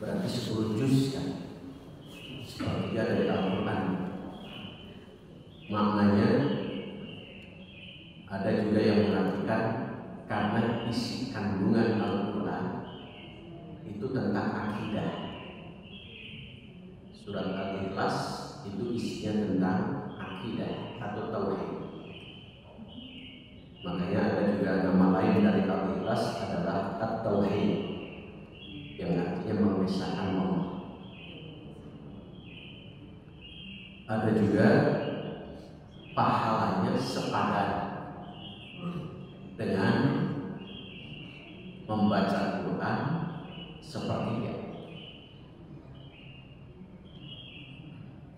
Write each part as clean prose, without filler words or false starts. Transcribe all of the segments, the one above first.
berarti 10 juz kan, sepertiga dari Al-Quran. Maknanya ada juga yang mengartikan karena isi kandungan Al-Quran itu tentang akidah. Surat Al-Ikhlas itu isinya tentang akidah atau tauhid. Makanya ada juga nama lain dari Al-Ikhlas adalah At-Tauhid, yang artinya mengesahkan Allah. Ada juga pahalanya sepadan dengan membaca Quran sepertiga.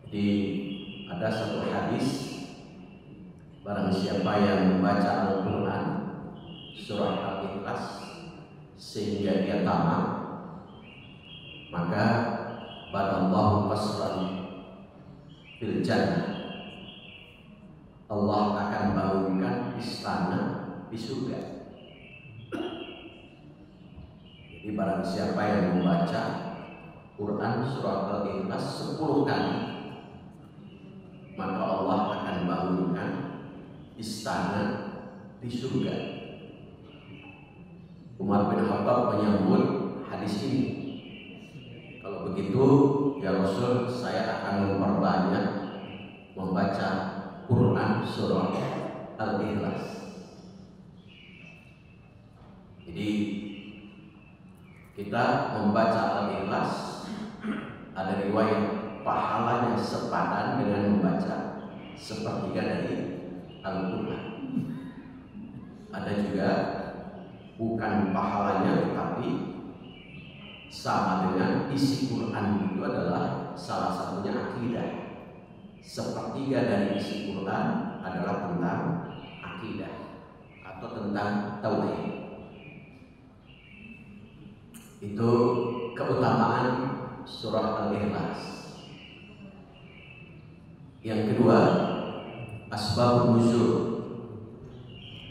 Jadi ada satu hadis, barang siapa yang membaca Al-Quran surah Al-Ikhlas sehingga dia tamat, maka badallahu qasran fil jannah, Allah akan bangunkan istana di surga. Jadi barang siapa yang membaca Quran surah Al-Ikhlas 10 kali, maka Allah akan bangunkan istana di surga. Umar bin Khattab menyambut hadis ini, kalau begitu ya Rasul, saya akan memperbanyak membaca Quran surah Al-Ikhlas. Jadi kita membaca Al-Ikhlas, ada riwayat pahalanya sepadan dengan membaca sepertiga dari Al-Quran. Ada juga bukan pahalanya, tetapi sama dengan isi Quran itu adalah salah satunya akidah. Sepertiga dari isi Quran adalah tentang akidah atau tentang tauhid. Itu keutamaan surah Al-Ikhlas. Yang kedua, asbabun nuzul,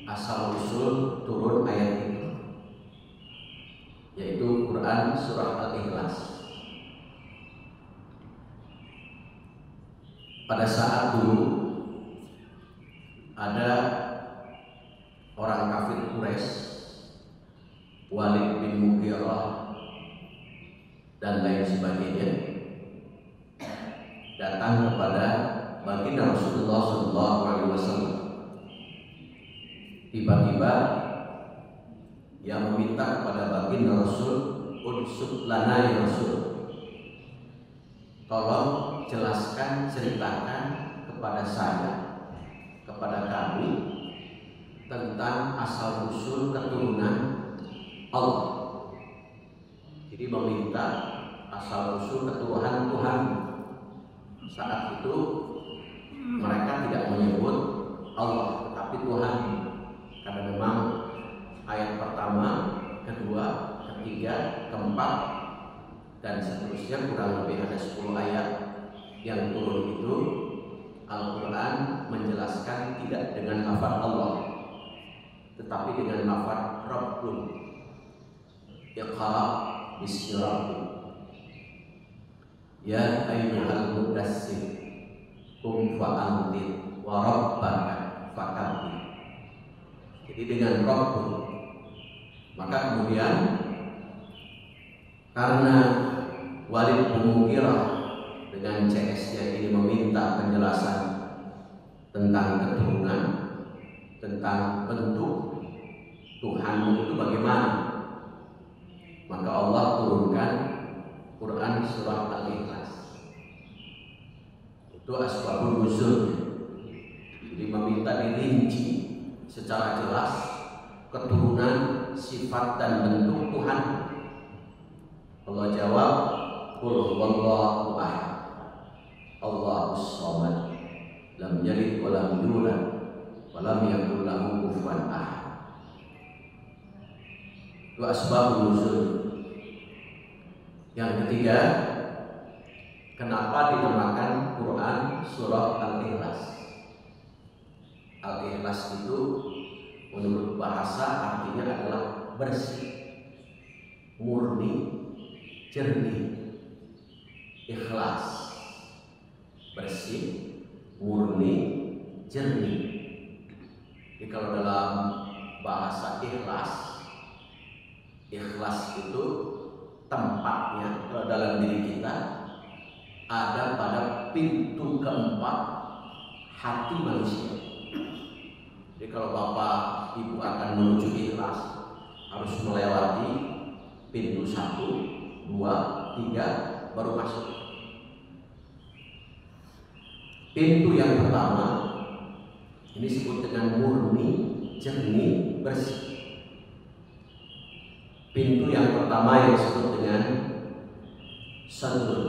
asal usul turun ayat itu, yaitu Quran surah Al-Ikhlas. Pada saat dulu ada orang kafir Quraisy, Walid bin Mughirah dan lain sebagainya, datang kepada baginda Rasulullah SAW. Tiba-tiba yang meminta kepada baginda Rasul, unsub lana ya Rasul, tolong jelaskan, ceritakan kepada saya, kepada kami tentang asal usul keturunan Allah. Jadi meminta asal usul keturunan Tuhan. Saat itu mereka tidak menyebut Allah, tetapi Tuhan, karena memang ayat pertama, kedua, ketiga, keempat, dan seterusnya kurang lebih ada 10 ayat yang turun itu Al-Quran menjelaskan tidak dengan lafaz Allah, tetapi dengan lafaz Rabbun. Iqra bismi rabbik, ya ayyuhal mudassir qum fa'anzir wa rabbaka fakabbir. Jadi dengan Rabbun. Maka kemudian karena Walid bin Mughirah dengan CS-nya ini meminta penjelasan tentang keturunan, tentang bentuk Tuhanmu itu bagaimana, maka Allah turunkan Quran surah Al-Ikhlas. Itu asbabun nuzul. Jadi meminta dirinci secara jelas keturunan, sifat dan bentuk Tuhan. Allah jawab, qul huwallahu ahad, Allahus samad, lam yalid wa lam yulad wa lam yakul lahu kufuwan ahad. Itu asbabun nuzul. Yang ketiga, kenapa dinamakan Quran surah Al-Ikhlas? Al-Ikhlas itu menurut bahasa artinya adalah bersih, murni, jernih, ikhlas, bersih, murni, jernih. Jadi kalau dalam bahasa ikhlas, ikhlas itu tempatnya dalam diri kita ada pada pintu keempat hati manusia. Jadi kalau Bapak Ibu akan menuju ikhlas, harus melewati pintu 1, 2, 3 baru masuk. Pintu yang pertama ini disebut dengan murni, jernih, bersih. Pintu yang pertama yang disebut dengan sadrun.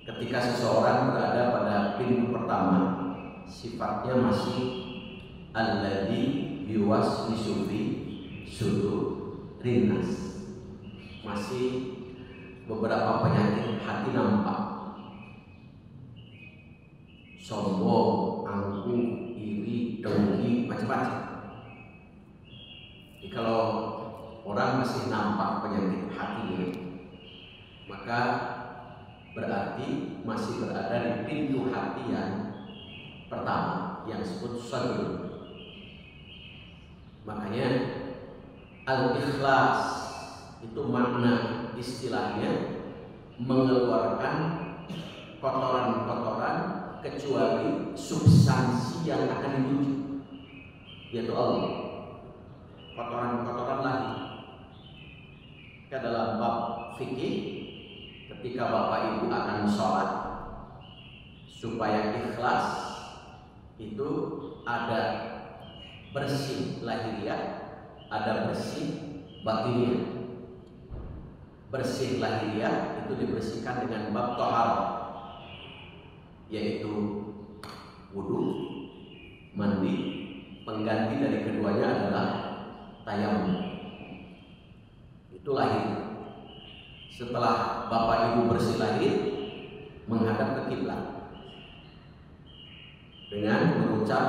Ketika seseorang berada pada pintu pertama, sifatnya masih alladzi yuwaswisu fi sudurin nas. Masih beberapa penyakit hati nampak. Sombong, angkuh, iri, dengki, macam-macam. Jadi kalau orang masih nampak penyakit hatinya, maka berarti masih berada di pintu hati yang pertama yang disebut sadr. Makanya al-ikhlas itu makna istilahnya mengeluarkan kotoran-kotoran kecuali substansi yang akan dituju, yaitu Allah. Kotoran-kotoran lagi. Ke dalam bab fikih, ketika Bapak Ibu akan sholat, supaya ikhlas itu ada bersih lahiriah, ada bersih batiniah. Bersih lahiriah itu dibersihkan dengan bab thaharah, yaitu wudu, mandi. Pengganti dari keduanya adalah tayamum. Itu lahir. Setelah Bapak Ibu bersih lahir, menghadap ke kiblat dengan mengucap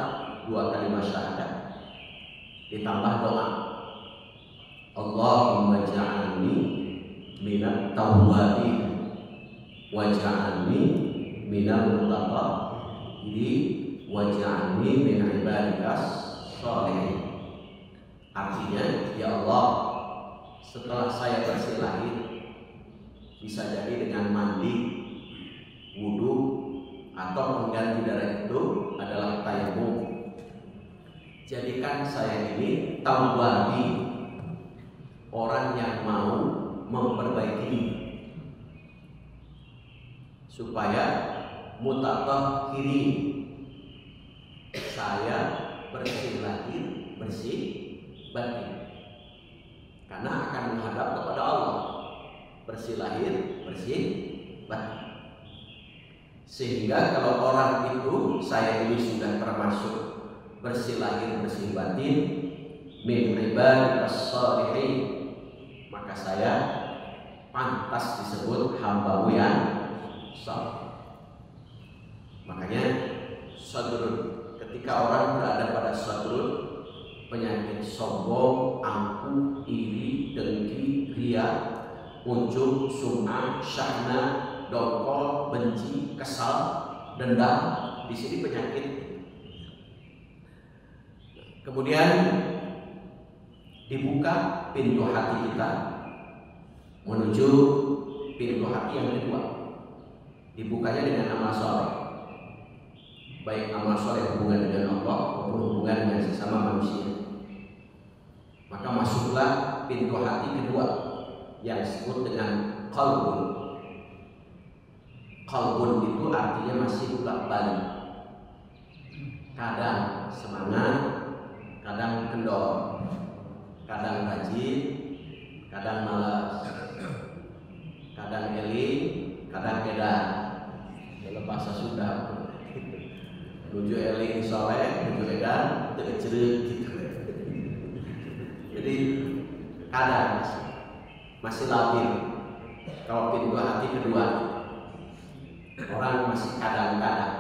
2 kalimat syahadat, ditambah doa, Allahumma ja'alni minat tawwabin wa ja'alni minal mutatahhirin wa ja'alni min ibadikas sholihin. Artinya, ya Allah, setelah saya bersih lahir, bisa jadi dengan mandi, wudu, atau pengganti dari itu adalah tayamum. Jadikan saya ini tawwabi, orang yang mau memperbaiki diri, supaya mutatahhirin, saya bersih lahir, bersih batin, karena akan menghadap kepada Allah. Bersih lahir, bersih batin. Sehingga kalau orang itu, saya ini sudah termasuk bersih lahir, bersih batin, min ibadikas sholihin, maka saya pantas disebut hamba-Mu yang saleh. Makanya sadrun, ketika orang berada pada sadrun, penyakit sombong, angkuh, iri, dengki, riya, ujub, sum'ah, syahna, dongkol, benci, kesal, dendam, di sini penyakit. Kemudian dibuka pintu hati kita menuju pintu hati yang kedua. Dibukanya dengan amal soleh, baik amal soleh hubungan dengan Allah maupun hubungan dengan sesama manusia. Maka masuklah pintu hati kedua yang disebut dengan qalbun. Qalbun itu artinya masih bolak-balik, kadang semangat, kadang kendor, kadang rajin, kadang malas, kadang eling, kadang edan. Dalam bahasa Sunda, menuju eling soleh, menuju edan, itu kecerik gitu. Jadi kadang masih labil. Kalau pintu hati kedua, orang masih kadang-kadang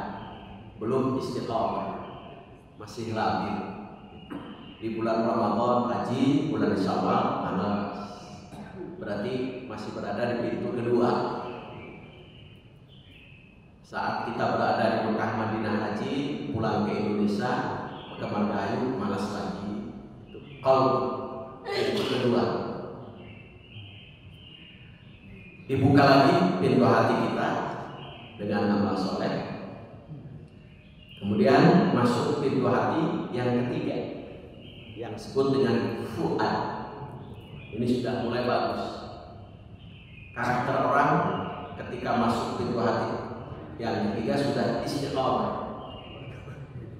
belum istiqomah, masih labil. Di bulan Ramadan rajin, bulan Syawal malas. berarti masih berada di pintu kedua. Saat kita berada di Mekah Madinah haji, pulang ke Indonesia, ke Margahayu malas lagi. Qalb, pintu kedua. Dibuka lagi pintu hati kita dengan amal soleh. Kemudian masuk pintu hati yang ketiga, yang disebut dengan fuad. Ini sudah mulai bagus. Karakter orang ketika masuk pintu hati yang ketiga sudah istiqomah,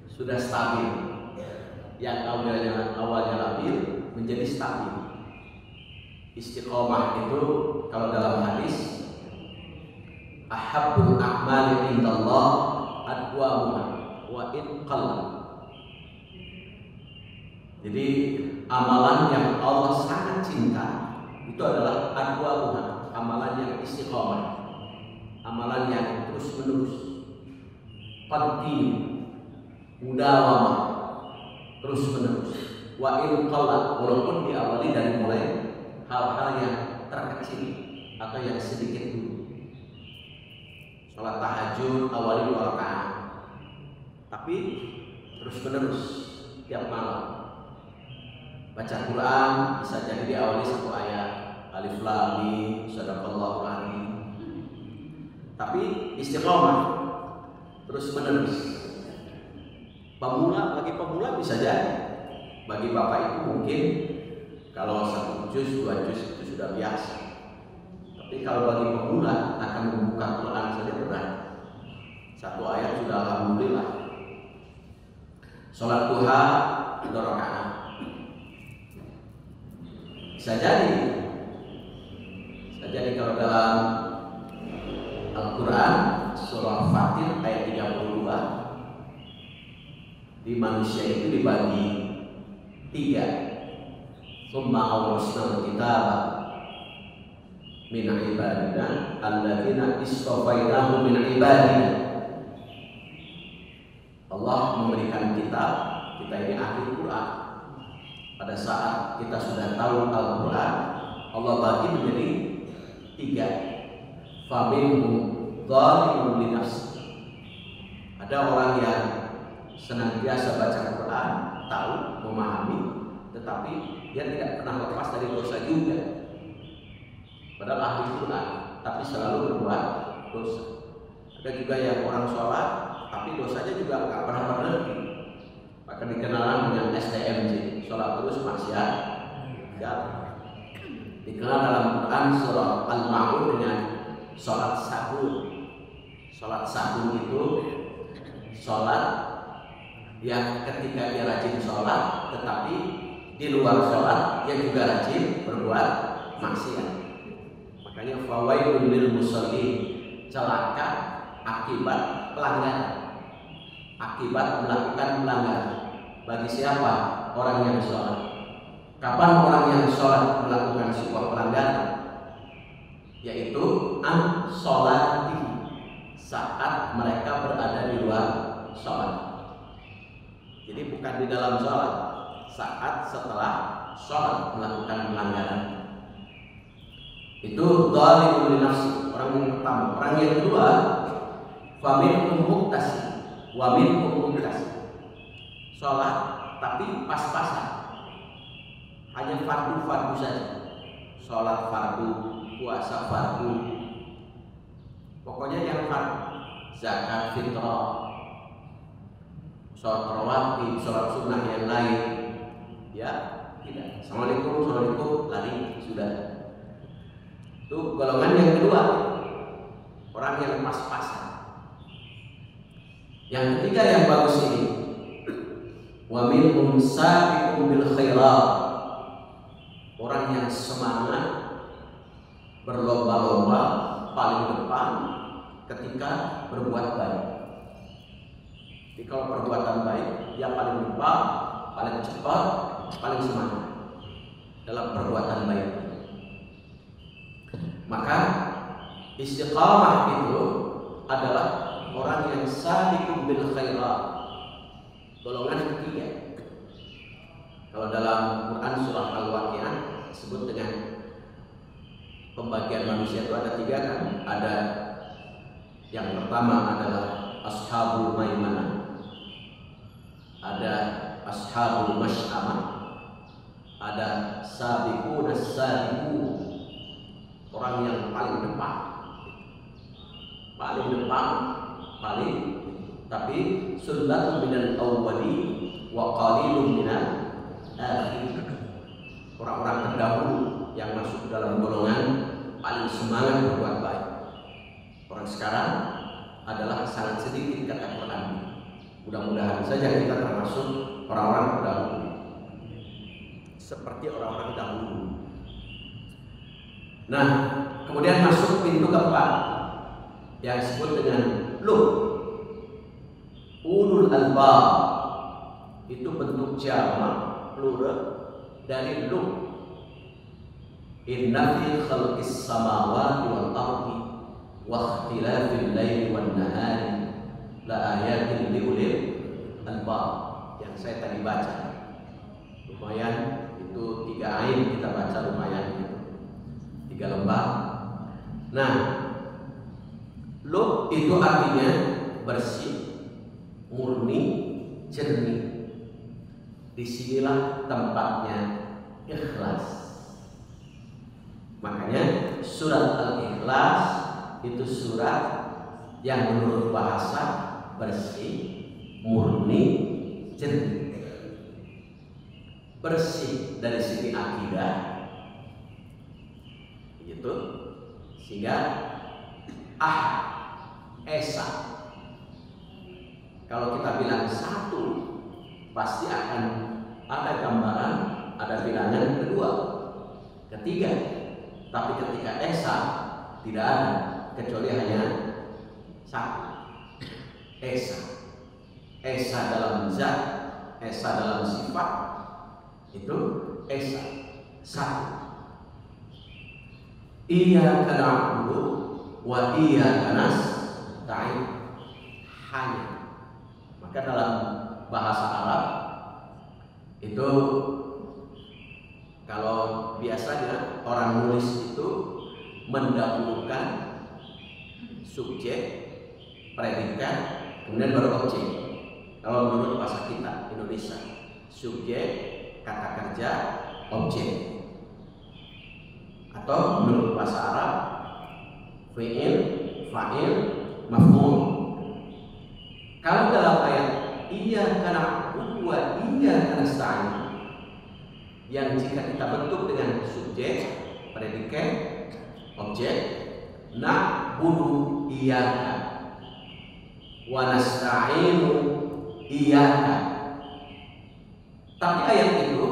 sudah stabil. Yang awalnya labil menjadi stabil. Istiqomah itu kalau dalam hadis, ahabbul a'mali indallah adwamuha wa in qalla. Jadi amalan yang Allah sangat cinta itu adalah adwamuha, amalan yang istiqomah, amalan yang terus menerus, kontinu, mudawamah, terus menerus. Wa in qalla, walaupun diawali dari mulai hal-hal yang terkecil atau yang sedikit dulu. Salat tahajud awali 2 rakaat, tapi terus menerus tiap malam. Baca Quran bisa jadi diawali 1 ayat, alif lam mim, sadaqallahu alazim. Tapi istiqomah terus menerus. Bagi pemula bisa jadi. Bagi bapak itu mungkin kalau 1 juz, 2 juz itu sudah biasa. Tapi kalau bagi pemula akan membuka Quran saja berat. 1 ayat sudah alhamdulillah. Sholat duha 2 rakaat. Bisa jadi kalau dalam Al-Quran surah Fatir ayat 32, di manusia itu dibagi 3. Summa awrasnal kitaba min ibadina alladzina istafainahu min ibadina. Allah memberikan kitab, kita ini ahli Quran. Pada saat kita sudah tahu Al-Quran, Allah bagi menjadi 3. Faminhum dzalimun li nafsi. Ada orang yang senantiasa baca Quran, tahu, memahami, tetapi dia tidak pernah lepas dari dosa juga. Padahal ahli Quran, tapi selalu berbuat dosa. Ada juga yang orang sholat, tapi dosanya juga nggak pernah berhenti. Maka dikenal dengan STMJ, sholat terus maksiat. Dikenal dalam Quran surah Al-Ma'un dengan sholat sahur. Sholat sahur itu sholat yang ketika dia rajin sholat, tetapi di luar sholat dia juga rajin berbuat maksiat. Makanya fawailul lil musallin, celaka akibat pelanggaran, akibat melakukan pelanggaran. Bagi siapa? Orang yang sholat. Kapan orang yang sholat melakukan sebuah pelanggaran? Yaitu an sholati, saat mereka berada di luar sholat. Jadi bukan di dalam sholat, saat setelah sholat melakukan pelanggaran. Itu dzalimun li nafsi, orang yang pertama. Orang yang kedua, faminhum muqtasid wa minhum muqtasid. Sholat tapi pas-pasan, hanya fardu-fardu saja. Sholat fardu, puasa fardu, pokoknya yang fardu. Zakat fitrah, sholat rawatib, sholat sunnah yang lain, ya tidak. Assalamualaikum, lari sudah. Itu golongan yang kedua, orang yang pas-pasan. Yang ketiga yang bagus ini, wa minhum sabiqun bil khairat, orang yang semangat berlomba-lomba paling depan ketika berbuat baik. Jadi kalau perbuatan baik dia paling depan, paling cepat, paling semangat dalam perbuatan baik. Maka istiqamah itu adalah orang yang sabiqun bil khairat, golongan ketiga. Kalau dalam Quran surah Al-Waqiah disebut dengan pembagian manusia itu ada 3 kan. Ada yang pertama adalah ashabul maimanah, ada ashabul masy'amah, ada sabiqun as-sabiqun, orang yang paling depan, tapi sullatun minal awwalin wa qalilun minal akhirin, orang-orang terdahulu yang masuk dalam golongan paling semangat berbuat baik. Orang sekarang adalah sangat sedikit kata Quran. Mudah-mudahan saja kita termasuk orang-orang terdahulu, seperti orang-orang dahulu. Nah, kemudian masuk pintu keempat yang disebut dengan ulul albab. Itu bentuk jamak plural dari inna fi khalqis samawati wal ardi wa ikhtilafil laili wan nahari la ayatin liulil albab, yang saya tadi baca. Lumayan, itu 3 ain kita baca, lumayan gitu, 3 lembar. Nah, itu artinya bersih, murni, jernih. Disinilah tempatnya ikhlas. Makanya surat Al-Ikhlas itu surat yang menurut bahasa bersih, murni, jernih. Bersih dari segi akidah, gitu, sehingga esa. Kalau kita bilang 1, pasti akan ada gambaran, ada bilangan kedua, ketiga. Tapi ketika esa tidak ada, kecuali hanya 1. Esa dalam zat, esa dalam sifat, itu esa 1. Iyyaka na'budu wa iyyaka nasta'in, hanya. Maka dalam bahasa Arab itu, kalau biasanya orang nulis itu mendahulukan subjek, predikat, kemudian baru objek. Kalau menurut bahasa kita Indonesia, subjek, kata kerja, objek. Atau menurut bahasa Arab, fi'il, fa'il, maf'ul. Kalau dalam ayat iyyaka na'budu wa iyyaka nasta'in, yang jika kita bentuk dengan subjek, predikat, objek, na'budu iyyaka wa nasta'inu iyyaka. Tapi ayat itu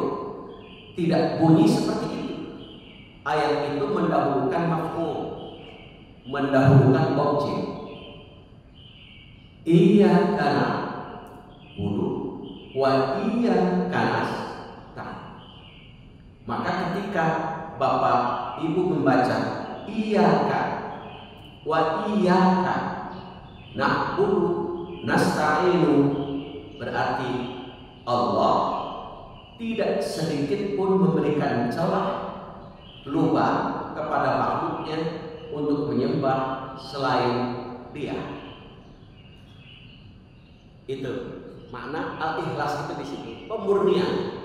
tidak bunyi seperti itu. Ayat itu mendahulukan maf'ul, mendahulukan objek. Iyyaka na'budu wa iyyaka nasta'in. Maka ketika Bapak Ibu membaca iyyaka wa iyyaka na'budu nasta'inu, berarti Allah tidak sedikit pun memberikan celah, lubang kepada makhluknya untuk menyembah selain Dia. Itu makna al-ikhlas itu di sini, pemurnian.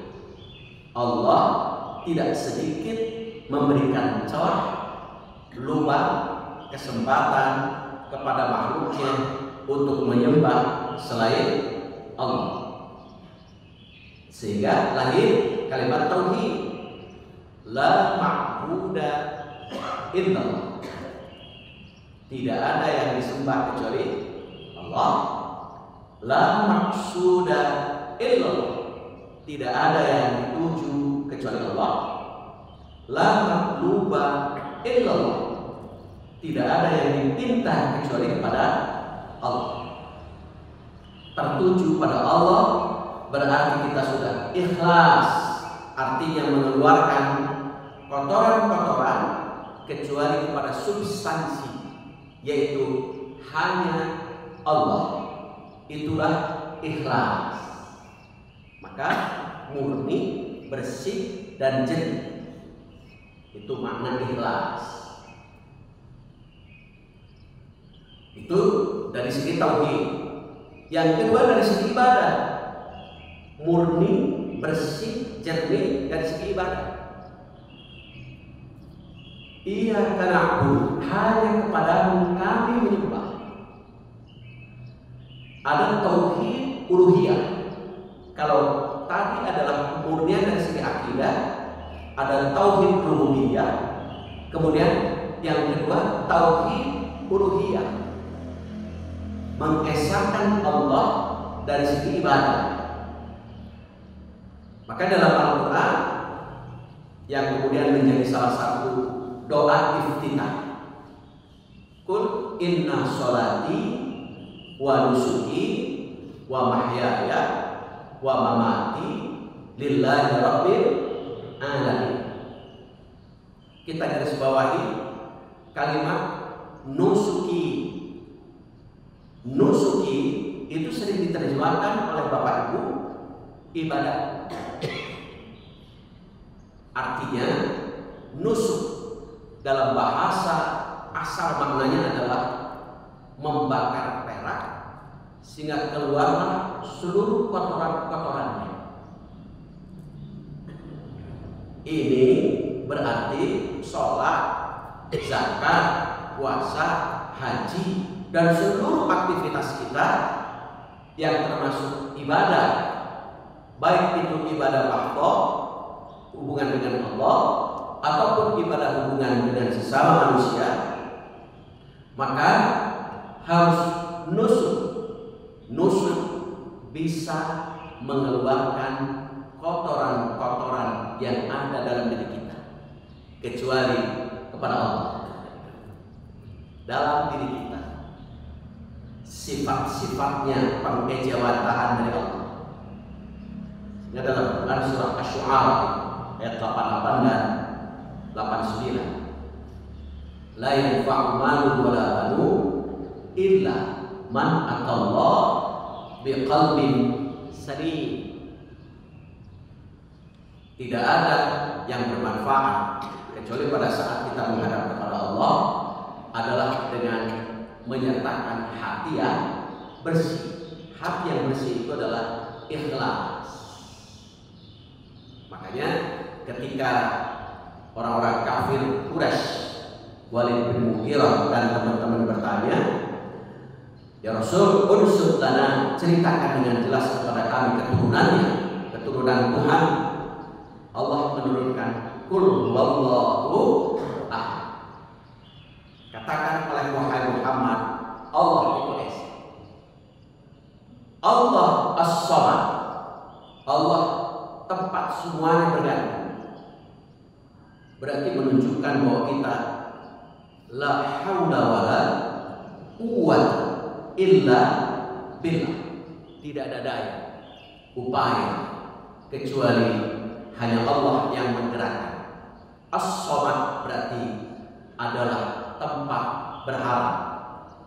Allah tidak sedikit memberikan celah, lubang, kesempatan kepada makhluknya untuk menyembah selain Allah. Sehingga lahir kalimat tauhid, la ma'buda illallah. Tidak ada yang disembah kecuali Allah. La maqsuda illallah. Tidak ada yang dituju kecuali Allah. La maqluba illallah. Tidak ada yang dipinta kecuali kepada Allah. Tertuju pada Allah berarti kita sudah ikhlas, artinya mengeluarkan kotoran-kotoran kecuali kepada substansi, yaitu hanya Allah. Itulah ikhlas. Maka murni, bersih, dan jernih, itu makna ikhlas. Itu dari segi tauhid. Yang kedua dari segi ibadah, murni, bersih, jernih dari segi ibadah. Iyyaka na'budu, hanya kepadamu kami menyembah. Ada tauhid uluhiyah. Kalau tadi adalah kemurnian dari segi akidah, ada tauhid rububiyah. Kemudian yang kedua tauhid uluhiyah, mengesahkan Allah dari segi ibadah. Maka dalam Al-Quran yang kemudian menjadi salah satu doa iftitah, Qul inna sholati wa nusuki wa mahyaya wa mamati lillahi rabbil alamin. Kita garis bawahi kalimat nusuki. Nusuki itu sering diterjemahkan oleh Bapak Ibu ibadah. Artinya nusuk dalam bahasa asal maknanya adalah membakar perak sehingga keluarlah seluruh kotoran-kotorannya. Ini berarti sholat, zakat, puasa, haji, dan seluruh aktivitas kita yang termasuk ibadah, baik itu ibadah mahdoh, hubungan dengan Allah, ataupun ibadah hubungan dengan sesama manusia, maka harus nusuk. Nusuk bisa mengeluarkan kotoran-kotoran yang ada dalam diri kita, kecuali kepada Allah. Dalam diri kita, sifat-sifatnya pengejawataan dari Allah. Ini dalam Quran surah Asy-Syu'ara ayat 88 dan 89. La yanfa'u malun wala banun illa man atallah biqalbin salim. Tidak ada yang bermanfaat kecuali pada saat kita menghadap kepada Allah adalah dengan menyertakan hati yang bersih. Hati yang bersih itu adalah ikhlas. Makanya ketika orang-orang kafir Quraisy, Walid bin Mughirah dan teman-teman bertanya, "Ya Rasul, unsur lana, ceritakan dengan jelas kepada kami keturunannya, keturunan Tuhan." Allah menurunkan Qul huwallahu ahad. Katakan oleh Muhammad, Allah itu esa. Allah as-samad. Allah tempat semuanya bergantung. Berarti menunjukkan bahwa kita la haula wala quwwata illa billah. Tidak ada daya, upaya kecuali hanya Allah yang menggerakkan. As-samad berarti adalah tempat berharap,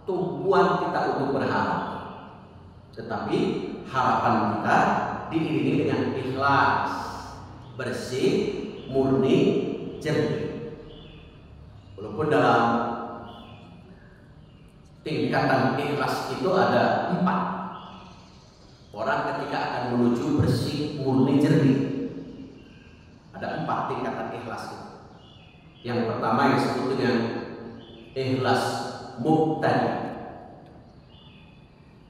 tumpuan kita untuk berharap. Tetapi harapan kita diiringi dengan ikhlas, bersih, murni, jernih. Walaupun dalam tingkatan ikhlas itu ada 4. Orang ketika akan menuju bersih, murni, jernih, ada 4 tingkatan ikhlas itu. Yang pertama yang disebut dengan ikhlas mubtadi.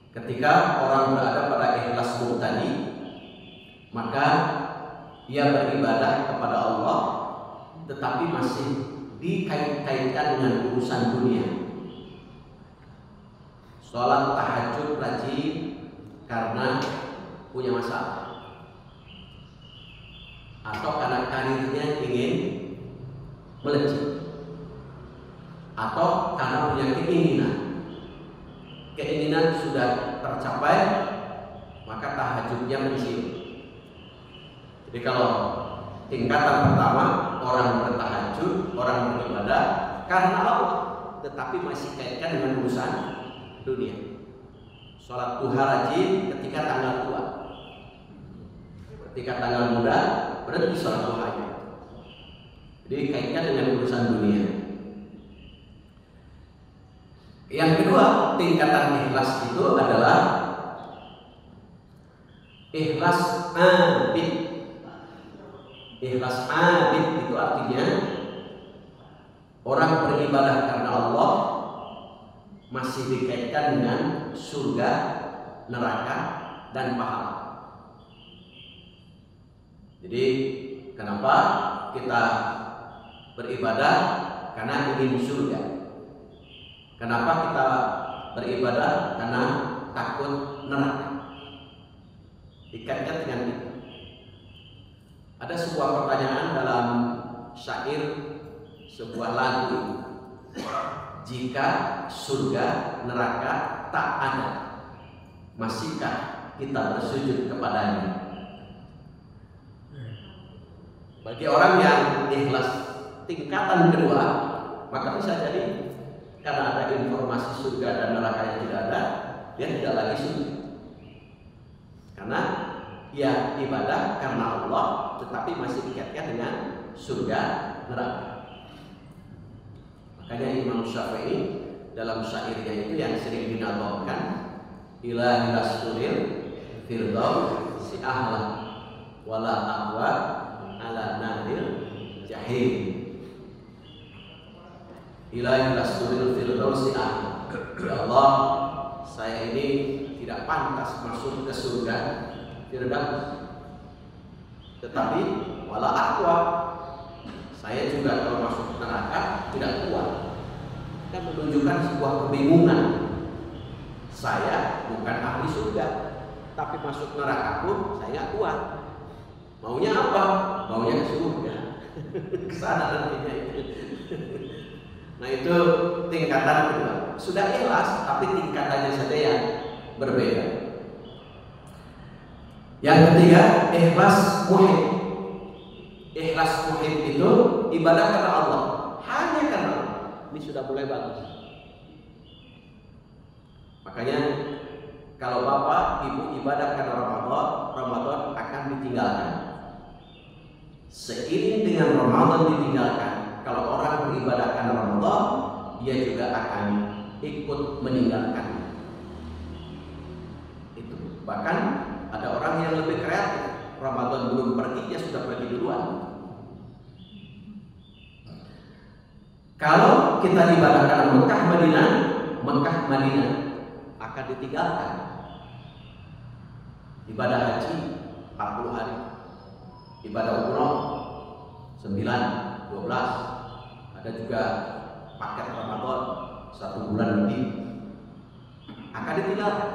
Ketika orang berada pada ikhlas mubtadi, maka ia beribadah kepada Allah tetapi masih dikait-kaitkan dengan urusan dunia. Sholat tahajud rajin karena punya masalah, atau karena karirnya ingin melejit, atau karena punya keinginan sudah tercapai, maka tahajudnya pensiun. Jadi kalau tingkatan pertama, orang bertahajud, orang beribadah karena Allah, tetapi masih kaitkan dengan urusan dunia. Sholat duha rajin ketika tanggal tua, ketika tanggal muda berarti sholat duhanya. Jadi kaitkan dengan urusan dunia. Yang kedua, tingkatan ikhlas itu adalah ikhlas abid. Ikhlas abid itu artinya orang beribadah karena Allah masih dikaitkan dengan surga, neraka, dan pahala. Jadi kenapa kita beribadah? Karena ingin surga. Kenapa kita beribadah? Karena takut neraka. Dikaitkan dengan itu. Ada sebuah pertanyaan dalam syair sebuah lagu. Jika surga, neraka tak ada, masihkah kita bersujud kepadanya? Bagi orang yang ikhlas tingkatan kedua, maka bisa jadi karena ada informasi surga dan neraka yang tidak ada, dia tidak lagi sujud. Karena ia ibadah karena Allah, tetapi masih dikaitkan dengan surga, neraka. Makanya Imam Syafi'i dalam syairnya itu yang sering dinadhamkan, ilahi rasulil firdausi ahla wala aqwa ala nadir jahim. Ilahi rasulil firdausi ahla. Ya Allah, saya ini tidak pantas masuk ke surga Firdaus, tetapi wala aqwa, saya juga kalau masuk neraka tidak kuat. Dan menunjukkan sebuah kebingungan. Saya bukan ahli surga, tapi masuk neraka pun saya nggak kuat. Maunya apa? Maunya ke surga. Kesana nantinya itu. Nah itu tingkatan kedua. Sudah ikhlas, tapi tingkatannya saja yang berbeda. Yang ketiga, ikhlas muhib. Ikhlas muhib itu ibadah karena Allah, hanya karena Allah. Ini sudah mulai bagus. Makanya kalau bapak ibu ibadah karena Ramadan akan ditinggalkan. Seiring dengan Ramadan ditinggalkan, kalau orang beribadah karena Ramadan, dia juga akan ikut meninggalkan. Itu. Bahkan ada orang yang lebih kreatif. Ramadan belum pergi, dia sudah pergi duluan. Kalau kita ibadah karena Mekah Madinah akan ditinggalkan. Ibadah haji 40 hari, ibadah umroh 9, 12, ada juga paket Ramadan 1 bulan lebih akan ditinggalkan.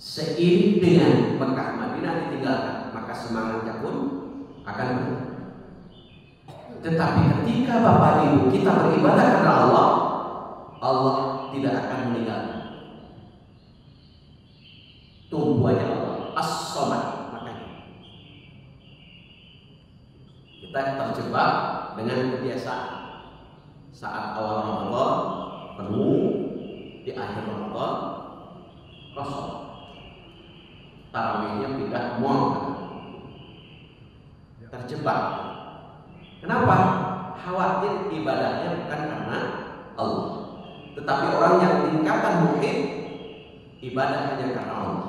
Seiring dengan Mekah Madinah ditinggalkan, maka semangatnya pun akan berubah. Tetapi ketika Bapak Ibu kita beribadah karena Allah, Allah tidak akan meninggalkan. Tunggu aja Allah, as-samad. Makanya kita terjebak dengan kebiasaan. Saat awal Ramadan penuh, di akhir Ramadan kosong. Tarawihnya pindah mall. Terjebak. Kenapa? Khawatir ibadahnya bukan karena Allah, tetapi orang yang tingkatan muhib ibadah hanya karena Allah.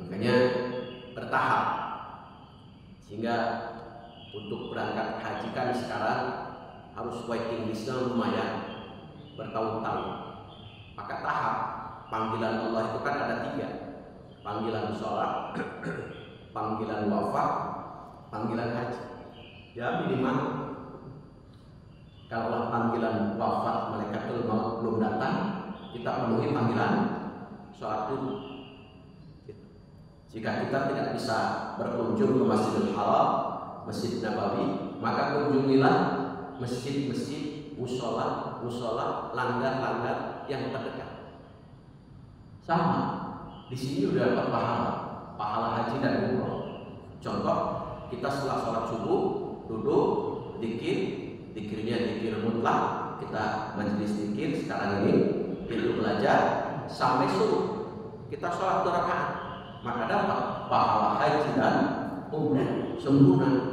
Makanya bertahap, sehingga untuk berangkat haji kan sekarang harus waiting listnya lumayan bertahun-tahun. Maka tahap panggilan Allah itu kan ada 3, panggilan sholat, panggilan wafat, panggilan haji. Ya minimal kalau panggilan wafat malaikatul maut belum datang, kita penuhi panggilan sholat dulu. Jika kita tidak bisa berkunjung ke Masjidil Haram, Masjid Nabawi, maka kunjungilah masjid-masjid, musola, langgar-langgar yang terdekat. Sama, di sini udah dapat pahala haji dan umroh. Contoh, kita setelah sholat subuh duduk dikirnya dikir mutlak, kita majelis dikir sekarang ini itu belajar sampai subuh. Kita sholat 2 rakaat, maka dapat pahala haji dan umroh sempurna.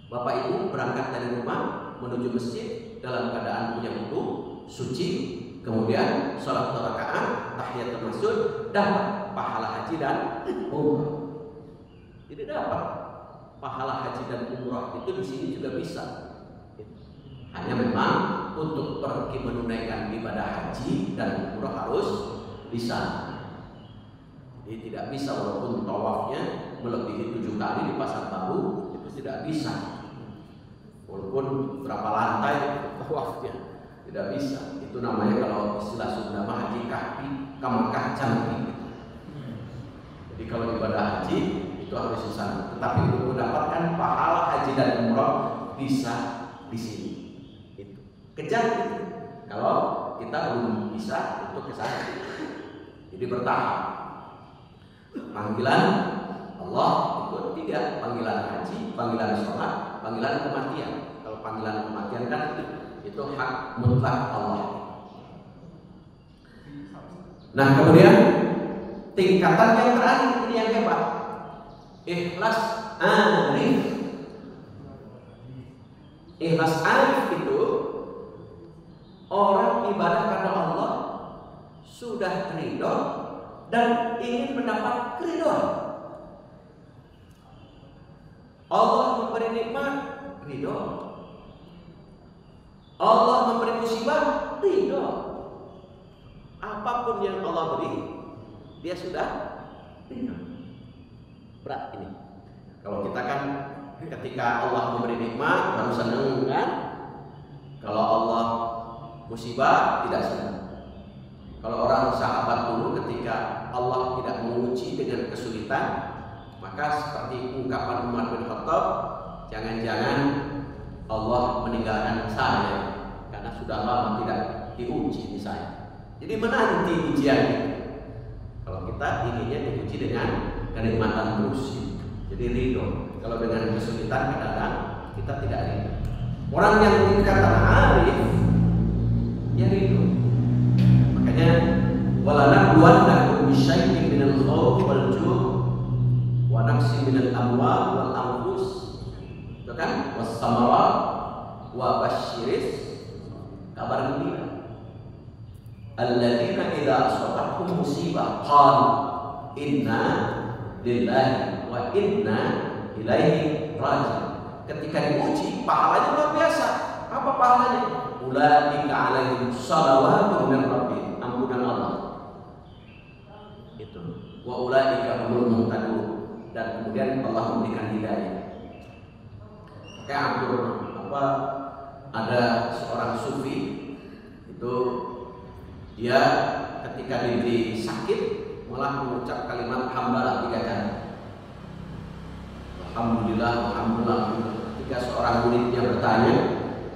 Bapak Ibu berangkat dari rumah menuju masjid dalam keadaan punya wudu, suci, kemudian sholat 2 rakaat, tahiyatul masjid, dapat pahala haji dan umrah. Jadi dapat pahala haji dan umrah itu di sini juga bisa. Hanya memang untuk pergi menunaikan ibadah haji dan umrah harus bisa. Jadi tidak bisa walaupun tawafnya melebihi 7 kali di Pasar Baru, itu tidak bisa. Walaupun berapa lantai tawafnya, tidak bisa. Itu namanya kalau istilah Sunda mah haji kahfi kamakah cantik. Jadi kalau ibadah haji itu harus di sana. Tetapi untuk mendapatkan pahala haji dan umrah bisa di sini. Itu kejar itu. Kalau kita belum bisa untuk ke sana. Jadi bertahap. Panggilan Allah itu 3, panggilan haji, panggilan sholat, panggilan kematian. Kalau panggilan kematian kan itu hak mutlak Allah. Nah kemudian tingkatan yang terakhir ini yang hebat, ikhlas arif. Ikhlas arif itu orang ibadah karena Allah sudah ridho dan ingin mendapat keridhaan. Allah memberi nikmat, ridho. Allah memberi musibah, ridho. Apapun yang Allah beri, dia sudah ridho. Berat ini. Kalau kita kan ketika Allah memberi nikmat baru senang kan? Kalau Allah musibah tidak senang. Kalau orang sahabat dulu ketika Allah tidak menguji dengan kesulitan, maka seperti ungkapan Umar bin Khattab, jangan-jangan Allah meninggalkan saya karena sudah lama tidak diuji di saya. Jadi menanti ujian. Kalau kita inginnya diuji dengan kenikmatan terus, jadi ridho. Kalau dengan kesulitan kadang-kadang kita tidak ridho. Orang yang tingkatan arif, ya ridho. Makanya walanabluwannakum bisyai'in minal khawfi wal ju' wa naqsin minal amwal wal anfus, itu kan, was samarat wa basyiris, kabar gembira. Alladzina idza asabathum musibah qalu inna lillahi wa inna ilaihi raji'un. Ketika diuji pahalanya luar biasa. Apa pahalanya? Ulaika alaihim salawatun min rabbihim, ampunan Allah. Itu. Wa ulaika humul muhtadun, dan kemudian Allah memberikan hidayah. Kayak ada seorang sufi itu, dia ketika diberi sakit malah mengucap kalimat hamdalah 3 kali. Alhamdulillah, alhamdulillah. Ketika seorang muridnya bertanya,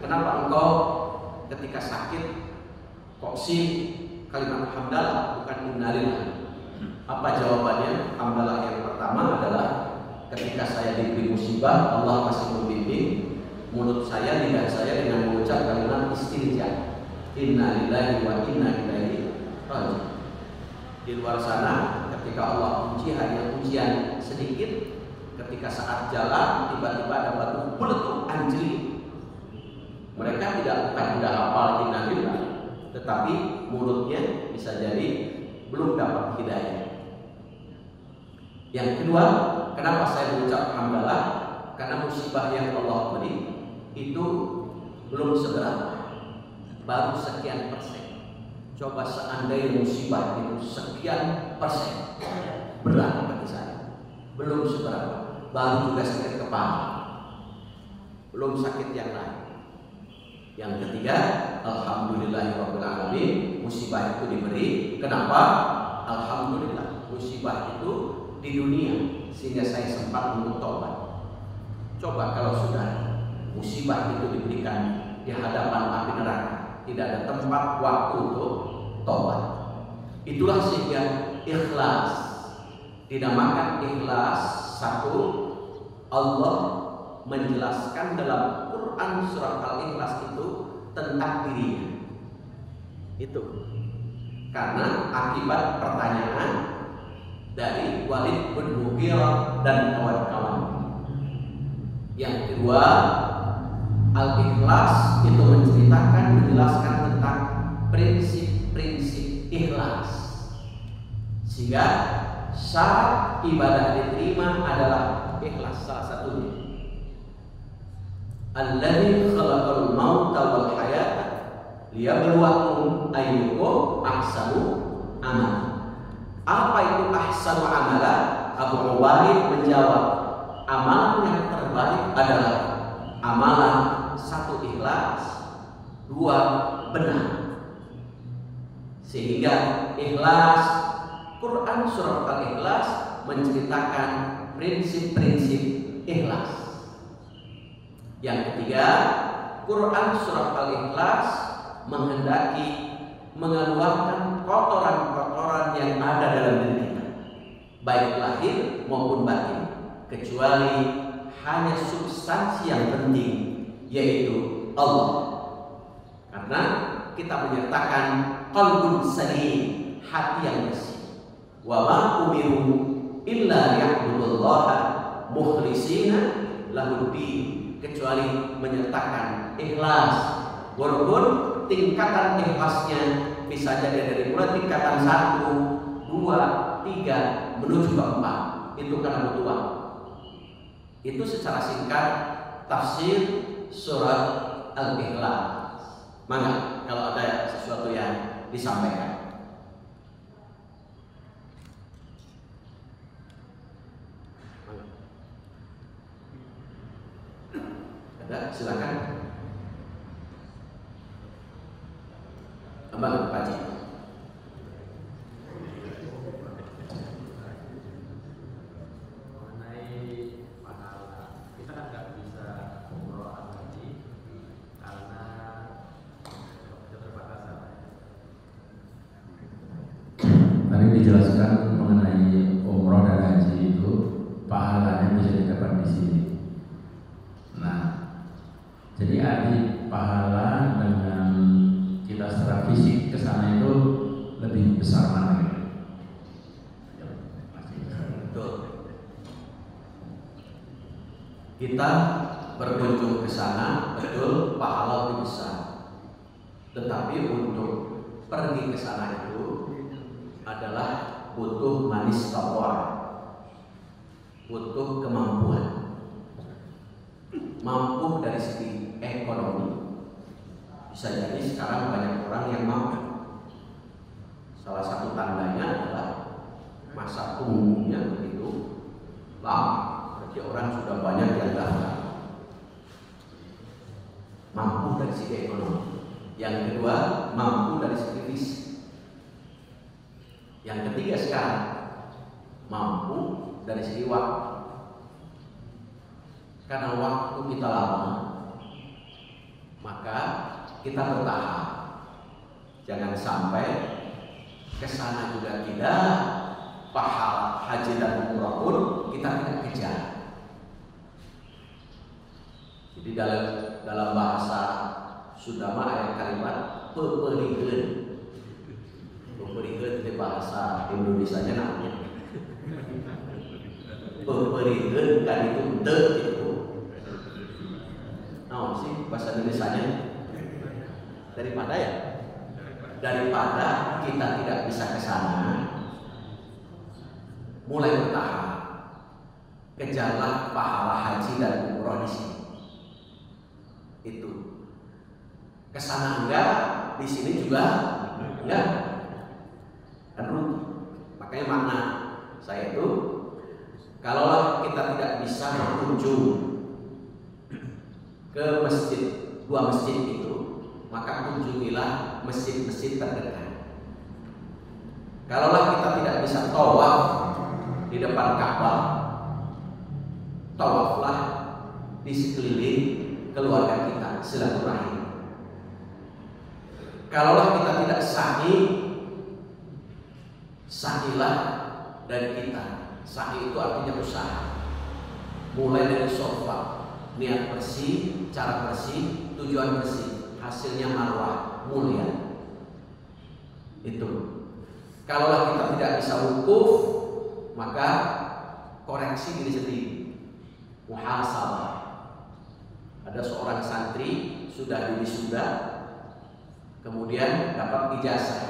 kenapa engkau ketika sakit kok sih kalimat hamdalah bukan innalillah? Apa jawabannya? Hamdalah yang pertama adalah ketika saya diberi musibah, Allah masih membimbing mulut saya, lidah saya dengan mengucap kalimat istirja, inna lillahi wa inna ilaihi raji'un. Di luar sana ketika Allah uji hanya ujian sedikit, ketika saat jalan tiba-tiba ada batu meletup anjli, mereka tidak hafal innalillah, tetapi mulutnya bisa jadi belum dapat hidayah. Yang kedua, kenapa saya mengucap hamdalah? Karena musibah yang Allah beri itu belum seberapa, baru sekian persen. Coba seandainya musibah itu sekian persen, berat bagi saya, belum seberapa, baru juga sakit kepala, belum sakit yang lain. Yang ketiga, alhamdulillahirabbil alamin, musibah itu diberi. Kenapa? Alhamdulillah, musibah itu di dunia sehingga saya sempat untuk tobat. Coba kalau sudah musibah itu diberikan di hadapan api neraka, tidak ada tempat waktu untuk tobat. Itulah sehingga ikhlas dinamakan ikhlas. Satu, Allah menjelaskan dalam Quran surat Al-Ikhlas itu tentang dirinya. Itu karena akibat pertanyaan dari Walid bin Mughirah dan kawan-kawan. Yang kedua, kedua, Al-Ikhlas itu menjelaskan tentang prinsip-prinsip ikhlas, sehingga syarat ibadah diterima adalah ikhlas. Salah satunya, Alladzi khalaqal mauta wal hayata liyabluwakum ayyukum ahsanu amala. Apa itu ahsanu amala? Abu Ubaid menjawab, amalan yang terbaik adalah amalan satu ikhlas, dua benar. Sehingga ikhlas, Quran surat Al-Ikhlas menceritakan prinsip-prinsip ikhlas. Yang ketiga, Quran surat Al-Ikhlas menghendaki mengeluarkan kotoran-kotoran yang ada dalam diri kita, baik lahir maupun batin, kecuali hanya substansi yang penting, yaitu Allah. Karena kita menyertakan qalbun salim, hati yang bersih. Wa ma umiru illa liya'budullaha mukhlishina lahuddin, kecuali menyertakan ikhlas. Walaupun tingkatan ikhlasnya bisa jadi dari mulai tingkatan 1, 2, 3 menuju ke 4. Itu karena butuh waktu. Itu secara singkat tafsir surat Al-Ikhlas. Mangga kalau ada sesuatu yang disampaikan. Ada, silakan. Abang Pak Haji. Dijelaskan mengenai umroh dan haji itu pahalanya bisa didapat di sini. Nah, jadi arti pahala dengan kita secara fisik ke sana itu lebih besar mana? Betul. Kita berkunjung ke sana, betul, pahala lebih besar. Tetapi untuk pergi ke sana itu adalah butuh manis taqwa, butuh kemampuan, mampu dari segi ekonomi. Bisa jadi sekarang banyak orang yang mampu. Salah satu tandanya adalah masa punggungnya begitu lama, jadi orang sudah banyak yang daftar. Mampu dari segi ekonomi. Yang kedua, mampu dari segi fisik. Yang ketiga sekarang, mampu dari segi waktu. Karena waktu kita lama, maka kita bertahap. Jangan sampai kesana juga tidak, pahala haji dan umrah pun kita tidak kejar. Jadi dalam bahasa Sundama ada kalimat peperikeun. Peperikeun di bahasa Indonesianya namanya peperikeun, kan itu teu gitu. Nah, sih bahasa Indonesianya daripada kita tidak bisa ke sana, mulai bertahap. Kejarlah pahala haji dan umroh di sini. Itu kesana enggak, di sini juga enggak. Aduh, makanya makna saya itu, kalaulah kita tidak bisa berkunjung ke masjid, dua masjid itu, maka kunjungilah masjid-masjid terdekat. Kalaulah kita tidak bisa tawaf di depan Ka'bah, tawaflah di sekeliling keluarga kita, silaturahim. Kalaulah kita tidak sahilah dari kita. Sahih itu artinya usaha. Mulai dari sofa, niat bersih, cara bersih, tujuan bersih, hasilnya marwah, mulia. Itu. Kalaulah kita tidak bisa wukuf, maka koreksi diri sendiri, muhasabah. Ada seorang santri sudah diwisuda, kemudian dapat ijazah.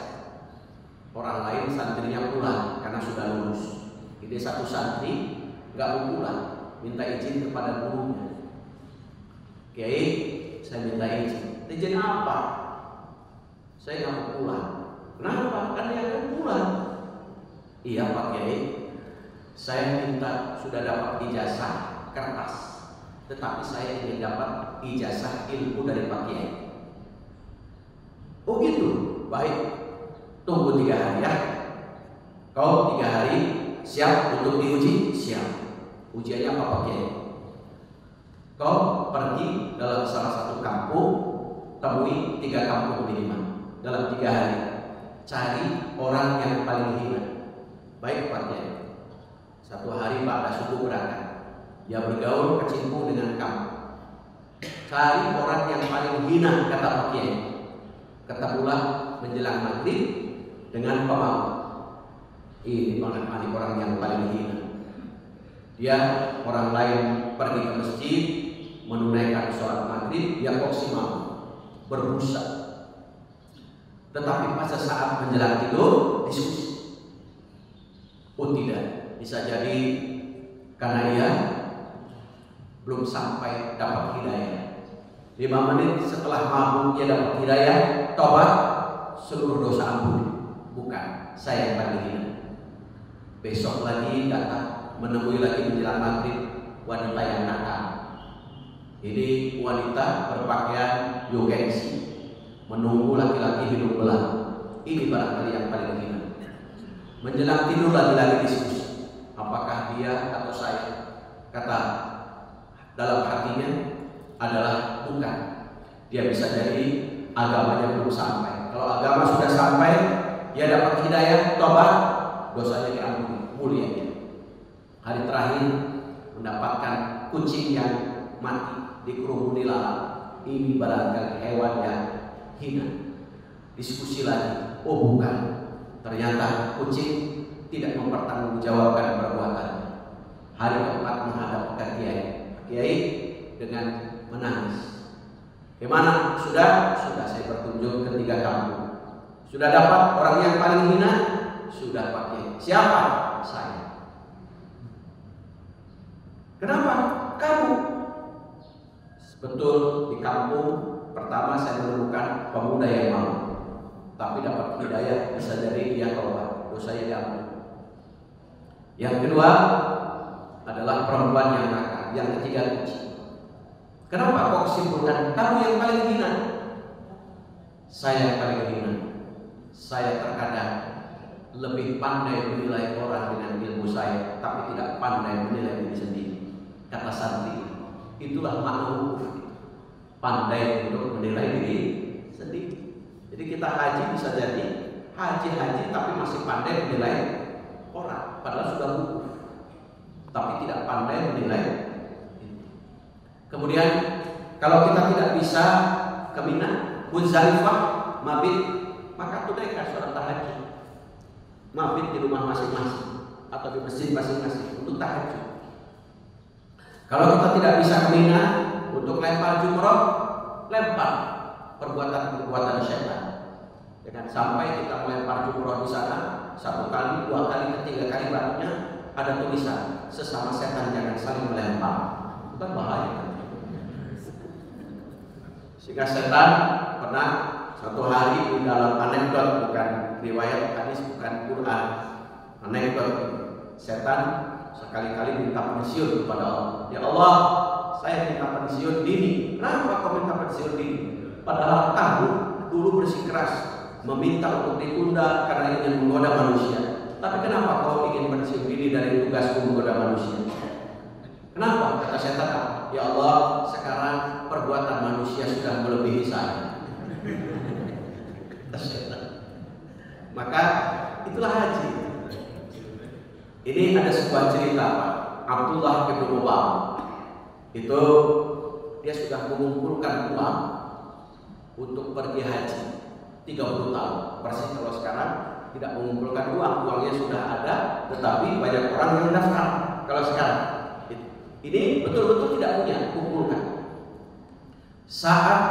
Orang lain santrinya pulang karena sudah lulus. Ini satu santri nggak mau pulang, minta izin kepada gurunya. Kiai, saya minta izin. Izin apa? Saya nggak mau pulang. Kenapa? Kan dia akan pulang. Iya Pak Kiai, saya minta sudah dapat ijazah kertas, tetapi saya ingin dapat ijazah ilmu dari Pak Kiai. Oh gitu, baik. Tunggu 3 hari ya. Kau 3 hari siap untuk diuji? Siap. Ujiannya apa Pak Kiai? Kau pergi dalam salah satu kampung, temui 3 kampung minimal dalam 3 hari. Cari orang yang paling hina. Baik Pak Kiai. 1 hari Pak subuh berangkat. Dia bergaul kecimpung dengan kamu. Cari orang yang paling hina, kata Pak Kiai. Ketemulah menjelang maghrib dengan pemabuk. Ini orang yang paling hina. Dia orang lain pergi ke masjid menunaikan sholat maghrib, dia kok si mabuk, berbusa. Tetapi pada saat menjelang tidur diskusi. Oh tidak, bisa jadi karena dia belum sampai dapat hidayah. 5 menit setelah mabuk dia dapat hidayah, tobat, seluruh dosa ampun. Bukan, saya yang paling hina. Besok lagi datang, menemui lagi menjelang maghrib wanita yang nakal. Ini wanita berpakaian yogengsi, menunggu laki-laki hidung belang. Ini barangkali yang paling hina. Menjelang tidur lagi diskusi, apakah dia atau saya? Kata dalam hatinya adalah bukan. Dia bisa jadi agamanya belum sampai. Kalau agama sudah sampai, dia dapat hidayah, tobat, dosanya diampuni, mulia. Hari terakhir mendapatkan kucing yang mati dikerumuni lalat. Ini barangkali hewan yang hina. Diskusi lagi, oh bukan. Ternyata kucing tidak mempertanggungjawabkan perbuatan. Hari keempat menghadap ke Kiai dengan menangis. Gimana? Sudah saya berkunjung ke 3 kampung. Sudah dapat orang yang paling hina? Sudah Pak Kiai. Siapa? Saya. Kenapa? Kamu. Betul, di kampung pertama saya menemukan pemuda yang malu, tapi dapat hidayah, bisa jadi dia taubat, dosanya diampuni. Yang kedua adalah perempuan yang nakal. Yang ketiga kucing. Kenapa kok simpulkan kamu yang paling hina? Saya yang paling hina. Saya terkadang lebih pandai menilai orang dengan ilmu saya, tapi tidak pandai menilai diri sendiri. Kata santri, itulah makna wukuf. Pandai untuk menilai diri sendiri. Jadi kita haji bisa jadi haji tapi masih pandai menilai orang, padahal sudah wukuf, tapi tidak pandai menilai. Kemudian kalau kita tidak bisa ke Mina, Muzdalifah, mabit, maka tunaikan sholat tahajud. Mabit di rumah masing-masing atau di masjid masing-masing untuk tahajud. Kalau kita tidak bisa ke Mina untuk lempar jumroh, lempar perbuatan syaitan. Dengan sampai kita melempar jumroh di sana 1 kali, 2 kali, 3 kali batunya ada tulisan sesama setan jangan saling melempar. Bukan bahaya. Sehingga setan pernah suatu hari di dalam anekdot, bukan riwayat hadis, bukan Quran, anekdot, setan sekali-kali minta pensiun kepada Allah. Ya Allah, saya minta pensiun dini. Kenapa kau minta pensiun dini? Padahal kamu dulu bersikeras meminta untuk ditunda karena ingin menggoda manusia. Tapi kenapa kau ingin pensiun dini dari tugasmu menggoda manusia? Kenapa? Kata setan, ya Allah, sekarang perbuatan manusia sudah melebihi saya. Kata setan. Maka itulah haji. Ini ada sebuah cerita, Pak. Abdullah bin Ubay itu dia sudah mengumpulkan uang untuk pergi haji 30 tahun. Persis kalau sekarang tidak mengumpulkan uang, uangnya sudah ada, tetapi banyak orang yang daftar. Kalau sekarang ini betul-betul tidak punya, kumpulkan.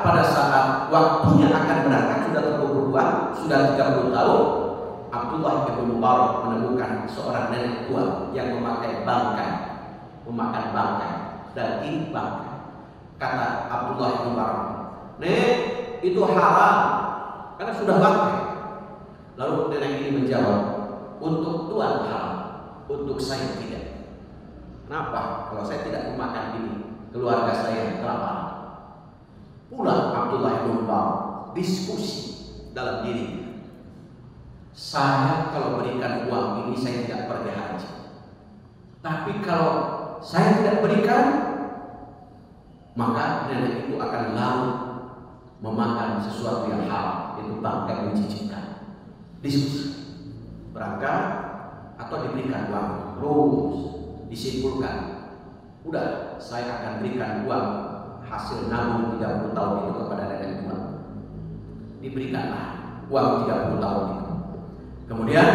pada saat waktunya akan berangkat sudah 30 tahun, sudah 30 tahun, Abdullah bin Mubarak menemukan seorang nenek tua yang memakai bangkai, memakan bangkai, daging bangkai. Kata Abdullah bin Mubarak, "Nek, itu haram karena sudah bangkai." Lalu nenek ini menjawab, "Untuk Tuhan haram, untuk saya tidak." Kenapa? Kalau saya tidak memakan ini, keluarga saya kelaparan. Pulang Abdullah bin Mubarak diskusi dalam diri, saya kalau berikan uang ini saya tidak pergi haji, tapi kalau saya tidak berikan, maka nenek itu akan lalu memakan sesuatu yang haram, itu bangkai menjijikkan. Diskusi, berangkat atau diberikan uang, terus disimpulkan, udah saya akan berikan uang hasil nabung 30 tahun itu kepada nenek tua. Diberikanlah uang 30 tahun itu. Kemudian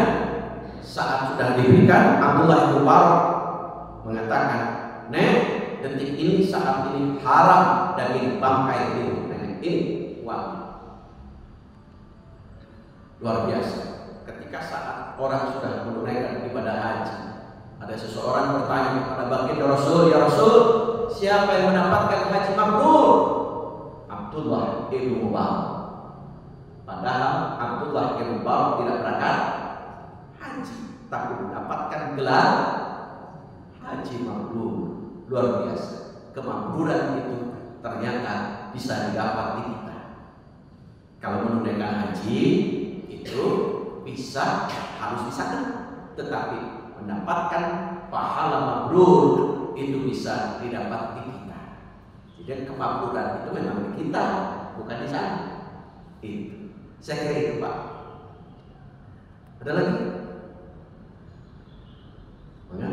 saat sudah diberikan, Abdullah bin Mubarak mengatakan, "Nek, detik ini saat ini haram daging bangkai ini untuk nenek ini uang." Luar biasa. Ketika saat orang sudah menunaikan ibadah haji, ada seseorang bertanya kepada baginda Rasul, "Ya Rasul, siapa yang mendapatkan haji mabrur?" Abdullah bin Mubarak. Padahal Abdullah bin Mubarak tidak berangkat haji, tapi mendapatkan gelar haji mabrur. Luar biasa. Kemakburan itu ternyata bisa didapat di kita. Kalau menunaikan haji itu bisa, harus bisa kan, tetapi mendapatkan pahala mabrur itu bisa didapat di kita. Jadi kemakburan itu memang di kita, bukan di sana. Itu saya kira itu, Pak. Ada lagi? Mana?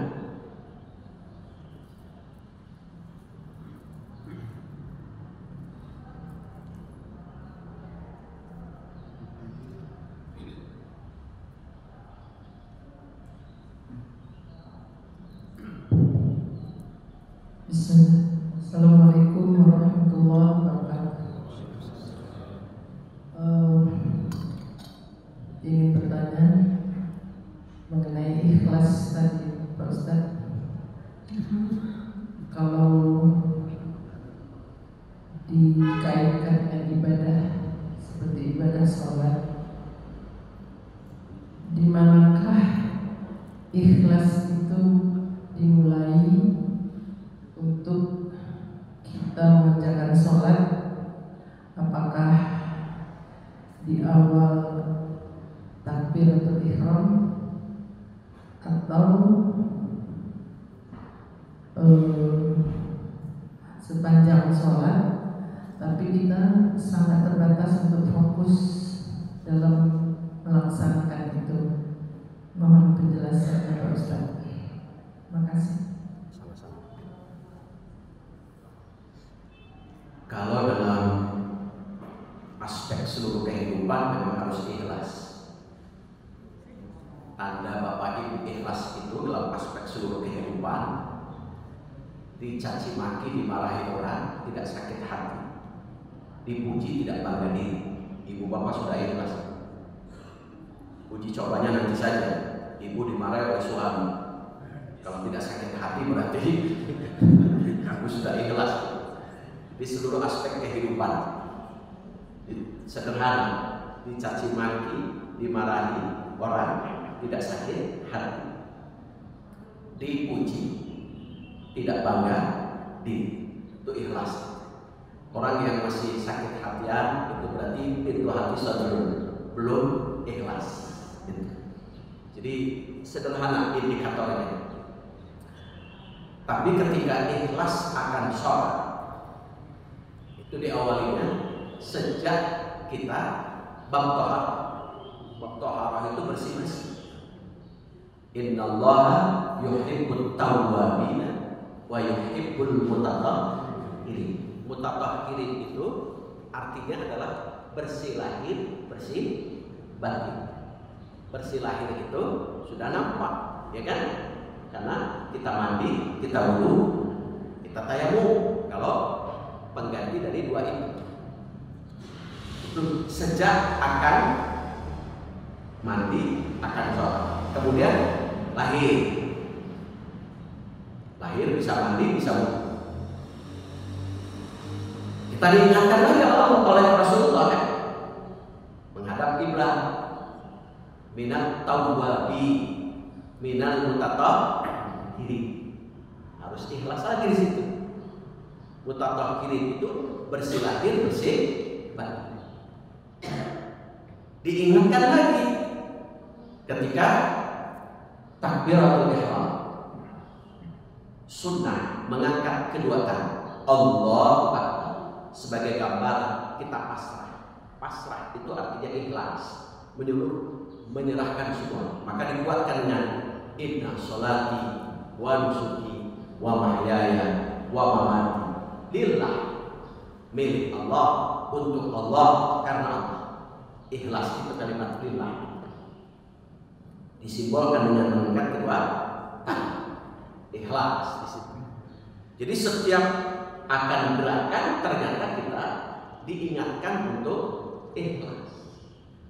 Assalamualaikum warahmatullahi wabarakatuh. Ingin bertanya mengenai ikhlas tadi, Pak Ustadz. Kalau dikaitkan dengan ibadah seperti ibadah sholat, di manakah ikhlas itu dimulai untuk kita mengerjakan sholat? Apakah di awal takbiratul ihram atau sepanjang sholat, tapi kita sangat terbatas untuk fokus dalam melaksanakan itu? Mohon penjelasannya, Pak Ustaz. Terima kasih. Kalau dalam aspek seluruh kehidupan memang harus ikhlas. Tanda Bapak Ibu ikhlas itu dalam aspek seluruh kehidupan. Dicaci maki, dimarahi orang, tidak sakit hati. Dipuji, tidak bangga diri. Ibu Bapak sudah ikhlas. Uji cobanya nanti saja. Ibu dimarahi oleh suami. Kalau tidak sakit hati berarti aku sudah ikhlas. Di seluruh aspek kehidupan, sederhana, dicaci maki, dimarahi orang, tidak sakit hati, dipuji, tidak bangga diri, itu ikhlas. Orang yang masih sakit hatian itu berarti pintu hati belum ikhlas. Jadi sederhana indikatornya. Tapi ketika ikhlas akan sholat, itu diawalinya sejak kita bab toharah. Bab toharah itu bersih-bersih. Innallaha yuhibbut tawwabina wa yuhibbul mutatahhirin. Mutatahhirin itu artinya adalah bersih lahir, bersih batin. Bersih lahir itu sudah nampak, ya kan? Karena kita mandi, kita wudu, kita tayamum. Kalau pengganti dari dua itu. Sejak akan mandi, akan sholat, kemudian lahir bisa mandi, bisa wudu. Kita diingatkan lagi oleh Rasulullah kan? Menghadap kiblat, minat tawwabi, minal mutatahhirin. Harus ikhlas lagi di situ. Mutatahhirin itu bersih lahir, bersih batin. Diingatkan lagi ketika takbiratul ihram, sunnah mengangkat kedua tangan Allahu Akbar sebagai gambaran kita pasrah. Pasrah itu artinya ikhlas, menyeluruh, menyerahkan semua. Maka dikuatkan dengan inna sholati wa nusuki wa mahyaya wa mamati lillah, milik Allah, untuk Allah, karena Allah. Ikhlas itu kalimat lillah disimbolkan dengan mengangkat kedua tangan. Ikhlas di situ. Jadi setiap akan gerakan ternyata kita diingatkan untuk ikhlas.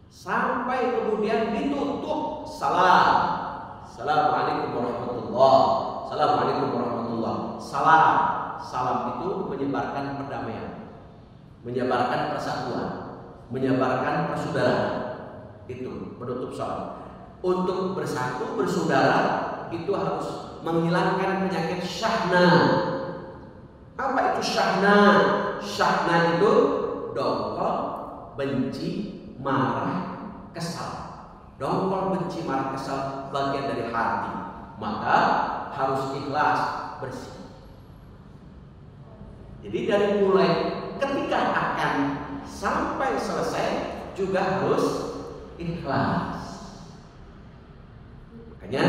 Sampai kemudian ditutup salam. Assalamualaikum warahmatullahi. Assalamualaikum warahmatullahi. Salam. Salam itu menyebarkan perdamaian, menyebarkan persatuan, menyebarkan persaudaraan. Itu menutup salam. Untuk bersatu, bersaudara, itu harus menghilangkan penyakit syahna. Apa itu syahna? Syahna itu dongkol, benci, marah, kesal. Dongkol, benci, marah, kesal bagian dari hati. Maka harus ikhlas, bersih. Jadi dari mulai ketika akan sampai selesai juga harus ikhlas. Makanya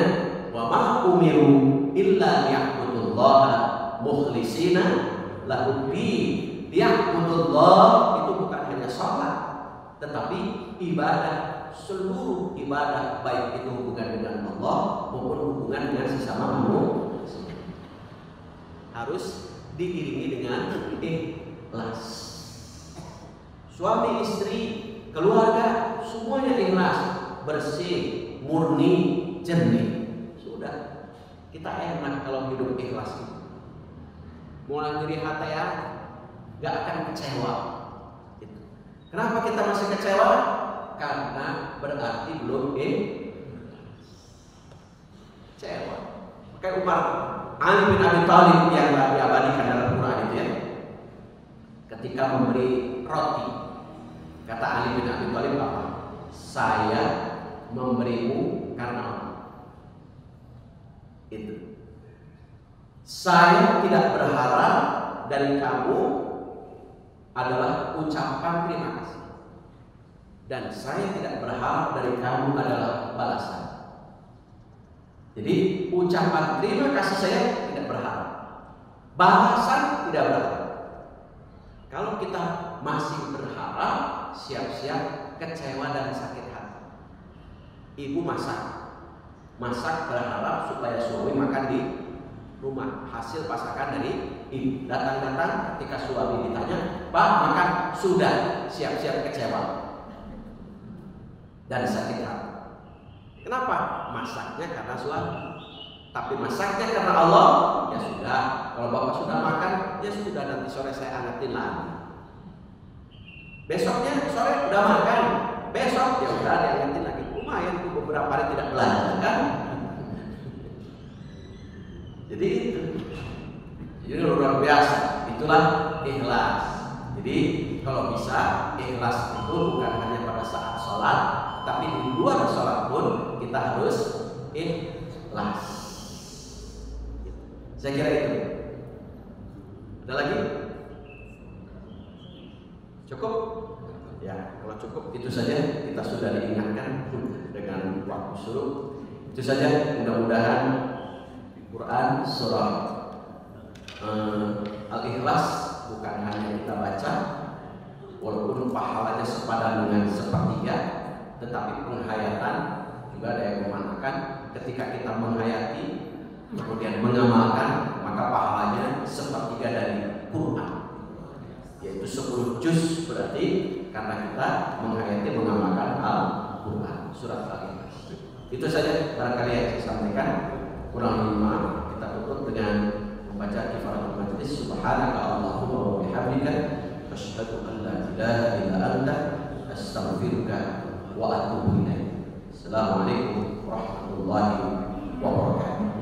wa ma umiru illa liya'budullaha mukhlisina lahu din. Liya'budullah itu bukan hanya sholat, tetapi ibadah, seluruh ibadah, baik itu hubungan dengan Allah maupun hubungan dengan sesama manusia, harus diiringi dengan ikhlas. Suami, istri, keluarga, semuanya ikhlas, bersih, murni, jernih. Sudah, kita enak kalau hidup ikhlas itu. Mulai dari hati ya, gak akan kecewa. Gitu. Kenapa kita masih kecewa? Karena berarti belum kecewa. Kayak Umar Ali bin Abi Thalib yang diabadikan dalam Quran itu ya. Ketika memberi roti, kata Ali bin Abi Thalib apa? Saya memberimu karena Allah. Itu. Saya tidak berharap dari kamu adalah ucapan terima kasih, dan saya tidak berharap dari kamu adalah balasan. Jadi ucapan terima kasih saya tidak berharap, balasan tidak berharap. Kalau kita masih berharap, siap-siap kecewa dan sakit hati. Ibu masak berharap supaya suami makan di rumah, hasil masakan dari ibu. Datang-datang ketika suami ditanya, Pak makan? Sudah, siap-siap kecewa dan sakit hati. Kenapa? Masaknya karena suami, tapi masaknya karena Allah. Ya sudah, kalau bapak sudah makan, ya sudah, nanti sore saya angetin lagi. Besoknya sore udah makan, besok ya udah diangetin lagi. Lumayan tuh beberapa hari tidak belanja kan. Jadi itu, jadi luar biasa. Itulah ikhlas. Jadi kalau bisa ikhlas itu bukan hanya pada saat sholat, tapi di luar sholat pun kita harus ikhlas. Saya kira itu. Ada lagi? Cukup? Ya, kalau cukup itu saja. Kita sudah diingatkan dengan waktu suruh. Itu saja. Mudah-mudahan Quran surah Al-Ikhlas bukan hanya kita baca, walaupun pahalanya sepadan dengan sepertiga, tetapi penghayatan juga ada yang memanakan. Ketika kita menghayati kemudian mengamalkan, maka pahalanya sepertiga dari Quran. yaitu 10 juz, berarti karena kita menghayati mengamalkan Al-Quran surat Al-Ikhlas. Itu saja barangkali yang saya sampaikan. Kurang lebih maaf, kita tutup dengan membaca kifaratul majlis. Subhanaka Allahumma wa bihamdika asyhadu an la ilaha illa anta astaghfiruka wa atubu ilaik. Assalamualaikum warahmatullahi wabarakatuh.